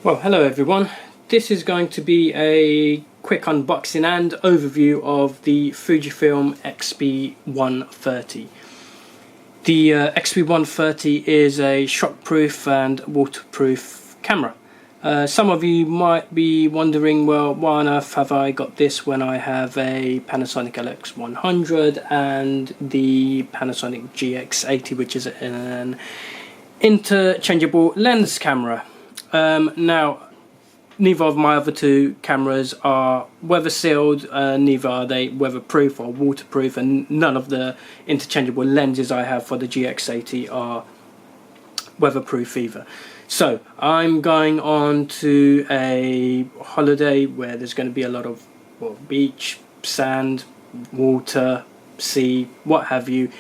Well, hello everyone. This is going to be a quick unboxing and overview of the Fujifilm XP130. The XP130 is a shockproof and waterproof camera. Some of you might be wondering, well, why on earth have I got this when I have a Panasonic LX100 and the Panasonic GX80, which is an interchangeable lens camera. Now, neither of my other two cameras are weather sealed, neither are they weatherproof or waterproof, and none of the interchangeable lenses I have for the GX80 are weatherproof either. So I'm going on to a holiday where there's going to be a lot of beach, sand, water, sea, what have you.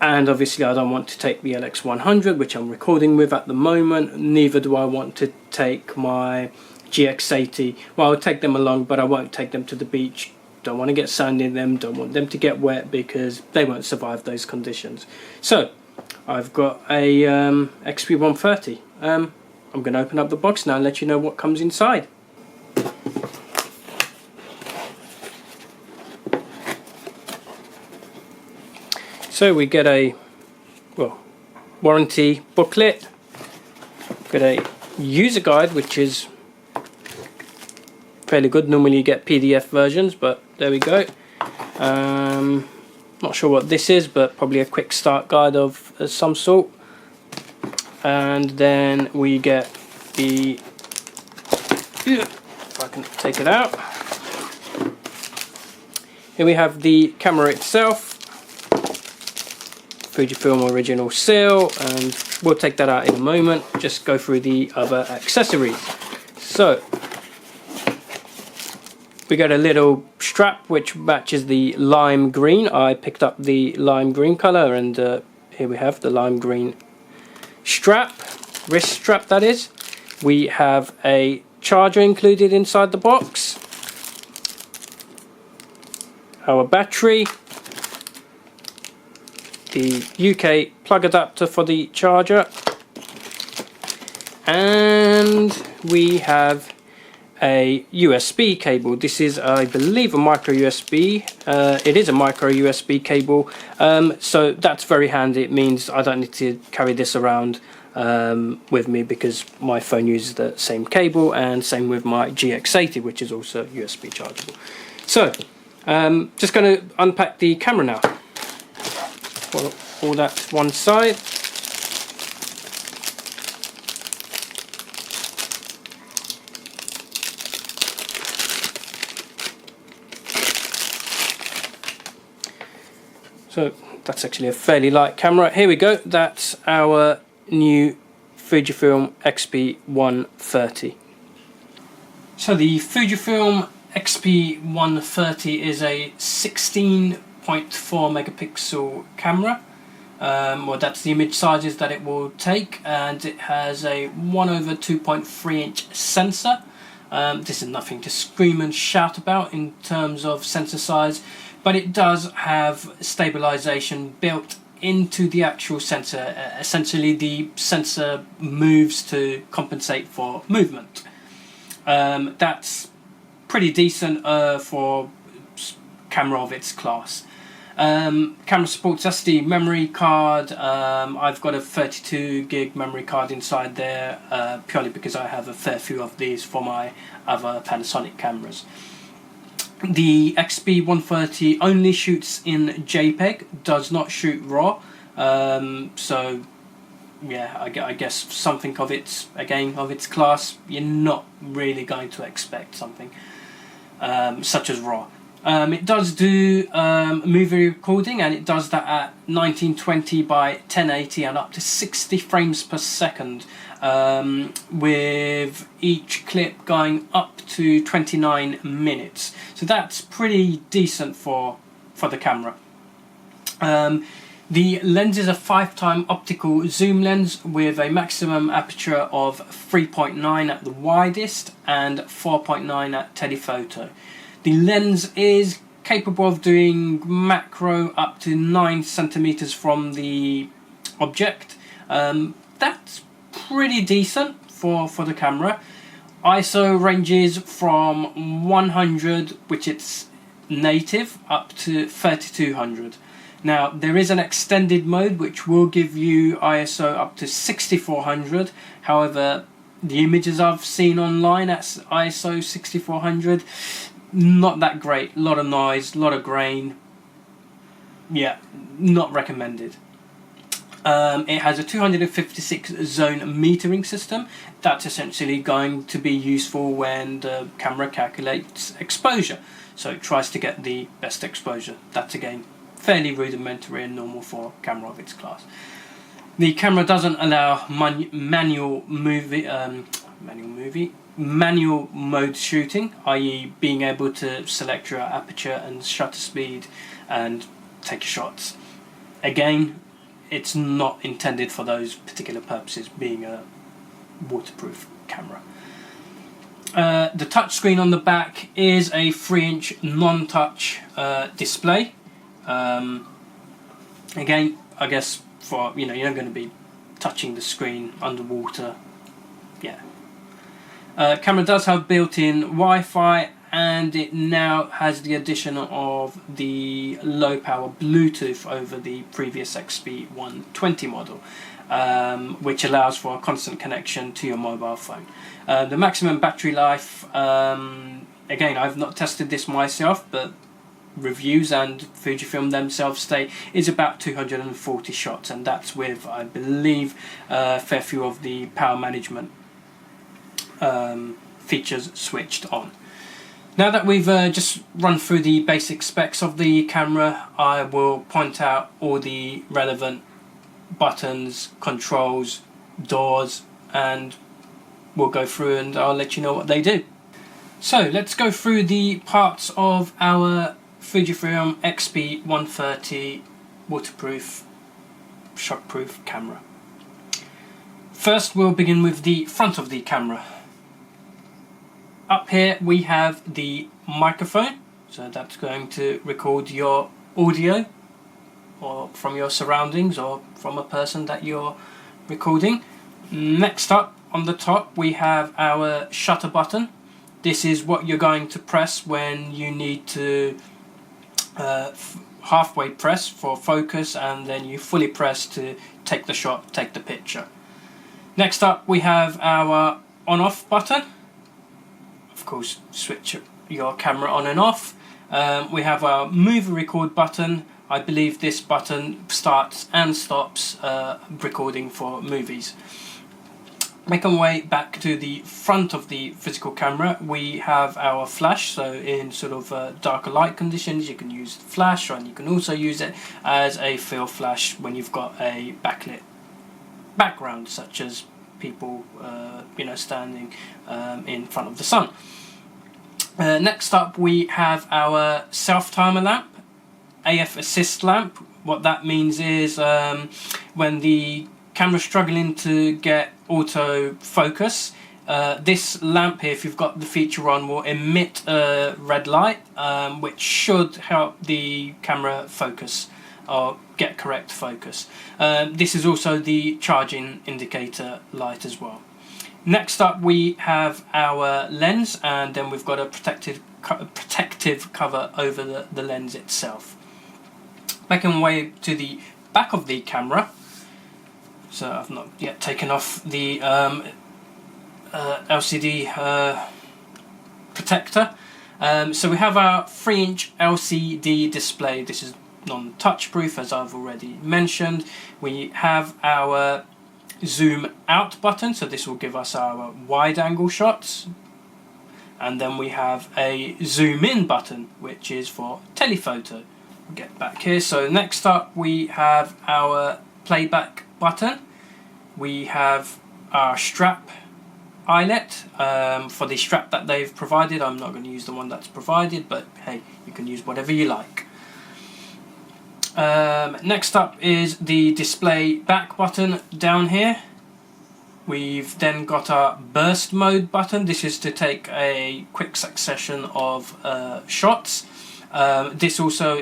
And obviously I don't want to take the LX100, which I'm recording with at the moment. Neither do I want to take my GX80. Well, I'll take them along, but I won't take them to the beach. Don't want to get sand in them, don't want them to get wet because they won't survive those conditions. So I've got a XP130. I'm going to open up the box now and let you know what comes inside. So we get a warranty booklet, got a user guide which is fairly good. Normally you get PDF versions, but there we go. Not sure what this is, but probably a quick start guide of some sort. And then we get the, if I can take it out, here we have the camera itself. Fujifilm original seal, and we'll take that out in a moment. Just go through the other accessories. So we got a little strap which matches the lime green. I picked up the lime green color, and here we have the lime green strap, wrist strap that is. We have a charger included inside the box, our battery, the UK plug adapter for the charger, and we have a USB cable. This is, I believe, a micro USB. It is a micro USB cable, so that's very handy. It means I don't need to carry this around with me because my phone uses the same cable, and same with my GX80, which is also USB chargeable. So just going to unpack the camera now. All that to one side. So that's actually a fairly light camera. Here we go. That's our new Fujifilm XP130. So the Fujifilm XP130 is a 16.4 megapixel camera. Well, that's the image sizes that it will take, and it has a 1/2.3 inch sensor. This is nothing to scream and shout about in terms of sensor size, but it does have stabilization built into the actual sensor. Essentially the sensor moves to compensate for movement. That's pretty decent for camera of its class. Camera supports SD memory card. I've got a 32 gig memory card inside there, purely because I have a fair few of these for my other Panasonic cameras. The XP130 only shoots in JPEG, does not shoot RAW, so yeah, I guess something of its, again, of its class, you're not really going to expect something such as RAW. It does do movie recording, and it does that at 1920 by 1080 and up to 60 frames per second, with each clip going up to 29 minutes. So that's pretty decent for the camera. The lens is a 5x optical zoom lens with a maximum aperture of 3.9 at the widest and 4.9 at telephoto. The lens is capable of doing macro up to 9 centimeters from the object. That's pretty decent for the camera. ISO ranges from 100, which it's native, up to 3200. Now there is an extended mode which will give you ISO up to 6400. However, the images I've seen online at ISO 6400, not that great. A lot of noise, a lot of grain. Yeah, not recommended. It has a 256 zone metering system. That's essentially going to be useful when the camera calculates exposure. So it tries to get the best exposure. That's again fairly rudimentary and normal for a camera of its class. The camera doesn't allow manual mode shooting, i.e. being able to select your aperture and shutter speed and take shots. Again, it's not intended for those particular purposes, being a waterproof camera. The touchscreen on the back is a 3-inch non-touch display. Again, I guess for you're not going to be touching the screen underwater. Yeah. Camera does have built-in Wi-Fi, and it now has the addition of the low-power Bluetooth over the previous XP130 model, which allows for a constant connection to your mobile phone. The maximum battery life, again, I've not tested this myself, but reviews and Fujifilm themselves state is about 240 shots, and that's with, I believe, a fair few of the power management features switched on. Now that we've just run through the basic specs of the camera, I will point out all the relevant buttons, controls, doors, and we'll go through and I'll let you know what they do. So let's go through the parts of our Fujifilm XP130 waterproof, shockproof camera. First, we'll begin with the front of the camera. Up here we have the microphone, so that's going to record your audio or from your surroundings or from a person that you're recording. Next up, on the top, we have our shutter button. This is what you're going to press when you need to halfway press for focus, and then you fully press to take the shot, take the picture. Next up, we have our on-off button. Of course, switch your camera on and off. We have our movie record button. I believe this button starts and stops recording for movies. Making our way back to the front of the physical camera, we have our flash. So in sort of darker light conditions, you can use the flash, and you can also use it as a fill flash when you've got a backlit background, such as people standing in front of the sun. Next up, we have our self timer lamp, AF assist lamp. What that means is when the camera's struggling to get auto focus, this lamp here, if you've got the feature on, will emit a red light, which should help the camera focus or get correct focus. This is also the charging indicator light as well. Next up, we have our lens, and then we've got a protective cover over the lens itself. Making our way to the back of the camera. So I've not yet taken off the LCD protector. So we have our 3-inch LCD display. This is non-touch proof, as I've already mentioned. We have our zoom out button, so this will give us our wide angle shots. And then we have a zoom in button, which is for telephoto. We'll get back here. So next up, we have our playback button. We have our strap eyelet for the strap that they've provided. I'm not going to use the one that's provided, but hey, you can use whatever you like. Next up is the display back button down here. We've then got our burst mode button. This is to take a quick succession of shots. This also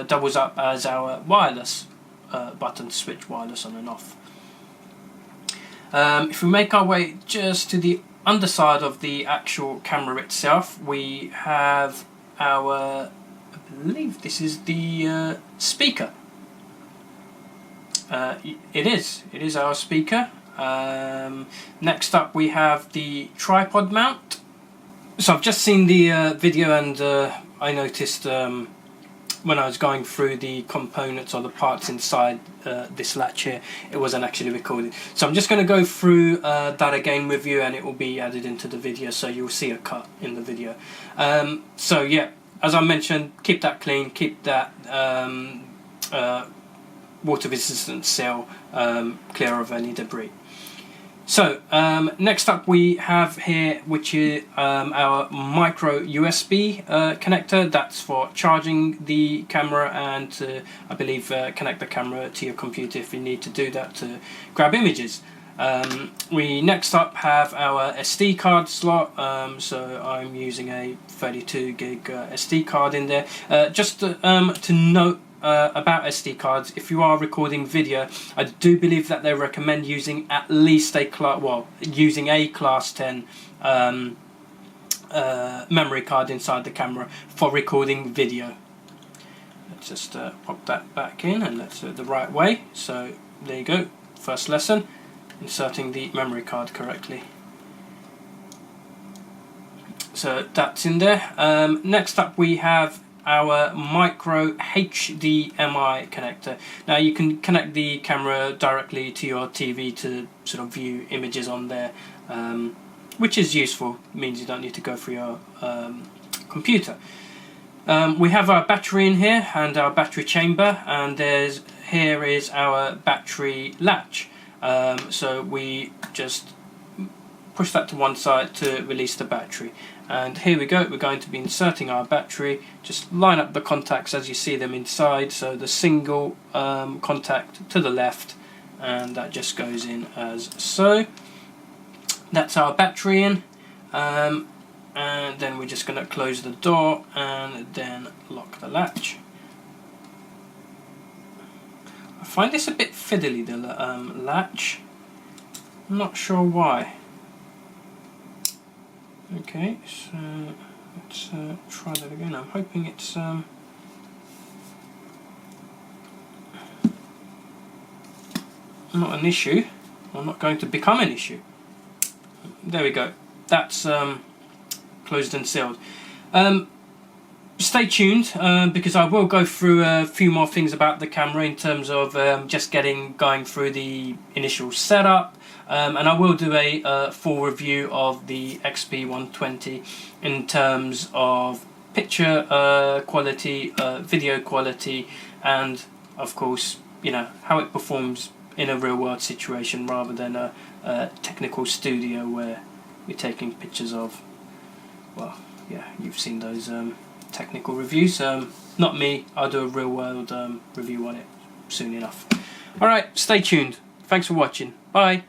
doubles up as our wireless button to switch wireless on and off. If we make our way just to the underside of the actual camera itself, we have our, I believe this is the speaker. It is our speaker. Next up we have the tripod mount. So I've just seen the video, and I noticed when I was going through the components or the parts inside this latch here, it wasn't actually recorded. So I'm just going to go through that again with you, and it will be added into the video, so you'll see a cut in the video. So yeah, as I mentioned, keep that clean, keep that water resistant seal clear of any debris. So next up we have here, which is our micro USB connector. That's for charging the camera and to, I believe, connect the camera to your computer if you need to do that to grab images. We next up have our SD card slot, so I'm using a 32 gig SD card in there. Just to note about SD cards, if you are recording video, I do believe that they recommend using at least a using a class 10 memory card inside the camera for recording video. Let's just pop that back in, and let's do it the right way. So there you go, first lesson, inserting the memory card correctly. So that's in there. Next up we have our micro HDMI connector. Now you can connect the camera directly to your TV to sort of view images on there, which is useful. It means you don't need to go through your computer. We have our battery in here and our battery chamber, and here is our battery latch. So we just push that to one side to release the battery. And here we go, we're going to be inserting our battery. Just line up the contacts as you see them inside, so the single contact to the left, and that just goes in as so. That's our battery in, and then we're just going to close the door and then lock the latch. I find this a bit fiddly, the latch. I'm not sure why. Okay, so let's try that again. I'm hoping it's not an issue, or not going to become an issue. There we go. That's closed and sealed. Stay tuned, because I will go through a few more things about the camera in terms of just going through the initial setup. And I will do a full review of the XP130 in terms of picture quality, video quality, and of course, you know, how it performs in a real world situation rather than a technical studio where we're taking pictures of, well, yeah, you've seen those technical reviews. Not me, I'll do a real world review on it soon enough. Alright, stay tuned. Thanks for watching. Bye.